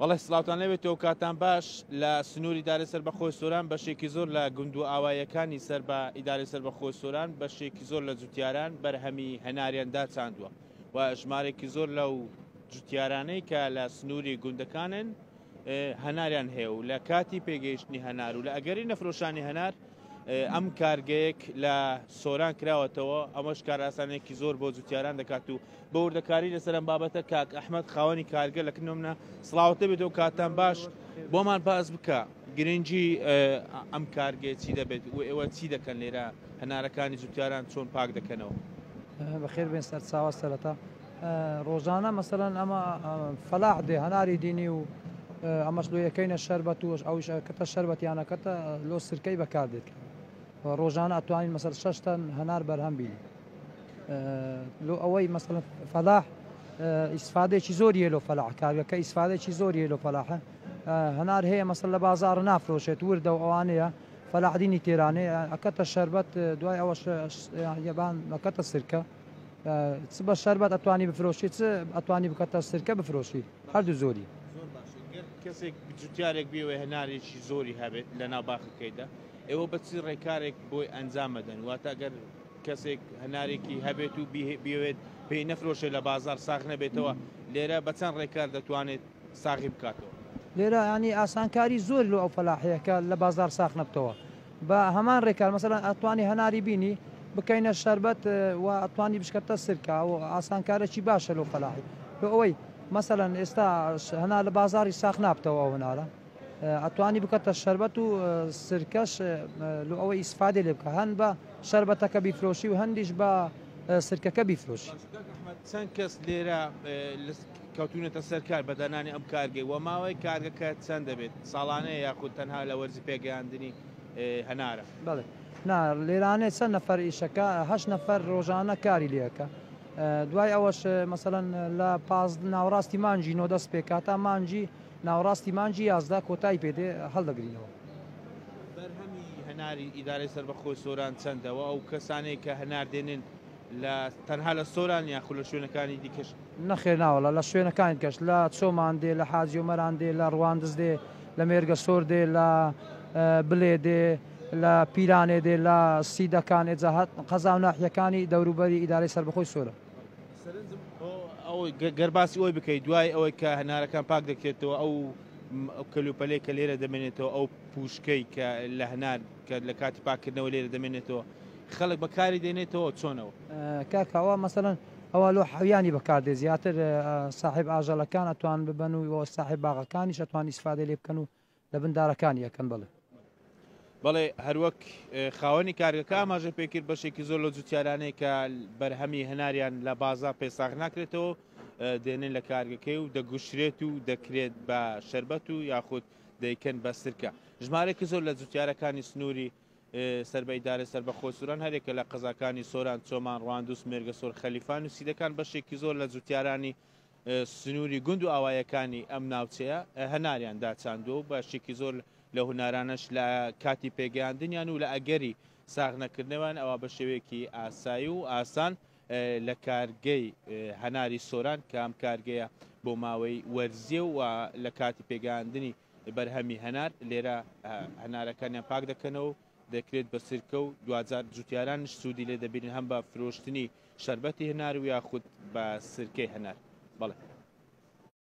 وڵی سلااوان لەوێتەوە کاتان باش لە سنووری ئیدارە سەربەخۆی سۆران بەشێکی زۆر لە گوند و ئاوایەکانی سەر بە ئیدارە سەربەخۆی سۆران بەشێکی زۆر لە جوتیاران بەرهەمی هەناریاندا چاندووە و ژمارێکی زۆر لەو جوتیارانەی کە لە سنووری گوندەکانن هەناریان هەیە و لە کاتی پێگەیشتنی هەنار و لە ئەگەری نەفرۆشانی هەنار ئەم کارگەیەک لە سۆران کراوەتەوە ئەمەش کار ئاسانێکی زۆر بۆ جوتیاران دەکات و بە وردەکاری لەسەرم بابەتە کاک ئەحمەد خاوەنی کارگە لە کنۆمە سڵاوتە بێتەوە کاتان باش بۆمان باز بکە گرنگی ئەم کارگەی چی دەبێت و ئێوە چی دەکەن لێرە هەنارەکانی جوتیاران چۆن پاک دەکەنەوە بەخێر بێن سەر چاوە سەرەتا ڕۆژانە مەسەرەن ئەمە فەلاح دێ هەناری دینی و ئەمەش لۆ یەکەینە شەربەت و ئەوش کەتە شەربەتیانەکەتە لۆ سرکەی بەکاردێت ڕۆژانە ئەتوانین مەسەر 6 تەن هەنار بەرهەم بینی لۆ ئەوەی مەسەڵەن فەلاح ئیسفادێکی زۆریە لۆ فەلاح کارگەکە ئیسفادێکی زۆریە لۆ فەلاحە هەنار هەیە مەسەل لە بازار نافرۆشێت وردە و ئەوانەیە فەلاحدینی تێرانەیە ئەکەتە شەربەت دوای ئەوە یەبان ئەکەتە سرکە چ بە شەربەت ئەتوانی بفرۆشی چ ئەتوانی بکەتە سرکە بفرۆشی هەردوو زۆری کەسێک جوتیارێک بێوێ هەنارێکی زۆری هەبێت لە ناوباخەکەیدا ئێوە بەچی ڕێکارێک بۆی ئەنجام بدەن واتە ئەگەر کەسێک هەنارێکی هەبێت و بێوێت پێی نەفرۆشێت لە بازار ساخ نەبێتەوە لێرە بە چەند ڕێکار دەتوانێت ساغی بکاتەوە لێرە ینی ئاسانکاری زۆر لۆ ئەو فەلاحەیەکە لە بازار ساخ نەبتەوە بە هەمان ڕێکار مەسەلەن ئەتوانی هەناری بینی بکەینە شەربەت و ئەتوانی بشکەتە سرکە و ئاسانکارێکی باشە لۆ فەلاحی لۆ ئەوەی مەسەلەن ئێستا هەنا لە بازاری ساخ نابتەوە ئەو هەنارە ئەتوانی بکەتە شەربەت و سرکەش لۆ ئەوەی ئیسفادێ لێ بکە هەن بە شەربەتەکە بیفرۆشی و هەندیش بە سرکەکە بیفرۆشی چەند کەس لێرە کەوتونەتە سەرکار بەدانانی ئەم کارگەی وە ماوەی کارگەکە چەند دەبێت ساڵانەیە یاخود تەنها لە وەرزی پێگەیاندنی هەنارە بڵێ نا لێرانێ چەند نەفەر ئیشەکە 8 نەفەر ڕۆژانە کاری لێەکە دوای ئەوەش مەسەلەن لە ناوڕاستی مانجی نۆ دەست پێکاتە مانجی ناوڕاستی مانجی یازدا کۆتایی پێدێ هەڵدەگرینەوە بەرهەمی هەناری ئیدارەی سەربەخۆی سۆران چەندەوە ئەو کەسانەی کە هەنار دێنن لە تەنها لە سۆران یاخو لە شوێنەکانی دیکەش نەخێر ناوەڵە لە شوێنەکانی کەش لە چۆمان دێ لە حاجیۆمەران دێ لە ڕواندز دێ لە مێرگە سۆر دێ لە بلێ دێ لە پیرانێ دێ لە سیدەکان ئێجاهات قەزا و ناحیەکانی دەوروبەری ئیدارەی سەربەخۆی سۆرە ئەو گەرباسی ئەوی بکەیت دوای ئەوەی کە هەنارەکان پاک دەکرێتەوە ئەو کەلوپەلەی کە لێرە دەمێنێتەوە ئەو پوشکەی کە لە هەنار کە لە کاتی پاکردنەوە لێرە دەمێنێتەوە خەڵک بەکاری دێنێتەوە چۆنەوە کاکەوە مەسەلەن ئەوە لۆ حەویانی بەکاردێ زیاتر ساحب ئاژەڵەکان ئەتوان ببەن و ساحب باغەکانیش ئەتوان ئیسفادە لێ بکەن و لە بندارەکانی یەکەن بڵێ بەڵێ هەروەک خاوەنی کارگەکە ئاماژە پێکرد بەشێکی زۆر لە جوتیارانەی کە بەرهەمی هەناریان لە بازار پێساغ ناکرێتەوە دێنن لە کارگەکەی و دەگوشرێت و دەکرێت بە شەربەت و یاخود دەیکەن بە سرکە ژمارێکی زۆر لە جوتیارەکانی سنووری سەربەی ئیدارەی سەربەخۆی سۆران هەرێکە لە قەزاکانی سۆران چۆمان ڕواندوس مێرگە سۆر خەلیفان و سیدەکان بەشێکی زۆر لە جوتیارانی سنووری گوند و ئاوایەکانی ئەم ناوچەیە هەناریان داچاندووە و بەشێکی زۆر لە هونارانش لە کاتی پێگەیاندنیان و لە ئەگەری ساغ نەکردنەوەیان ئەوە بە شێوەیەکی ئاسایی و ئاسان لە کارگەی هەناری سۆران کە ئەم کارگەیە بۆ ماوەی وەرزیە و لە کاتی پێگەیاندنی بەرهەمی هەنار لێرە هەنارەکانیان پاک دەکەنەوە دەکرێت بە سرکە و دوجار جوتیارانش سوودی لێ دەبینن هەم بە فرۆشتنی شەربەتی هەنار و یاخود بە سرکەی هەنار بەڵێ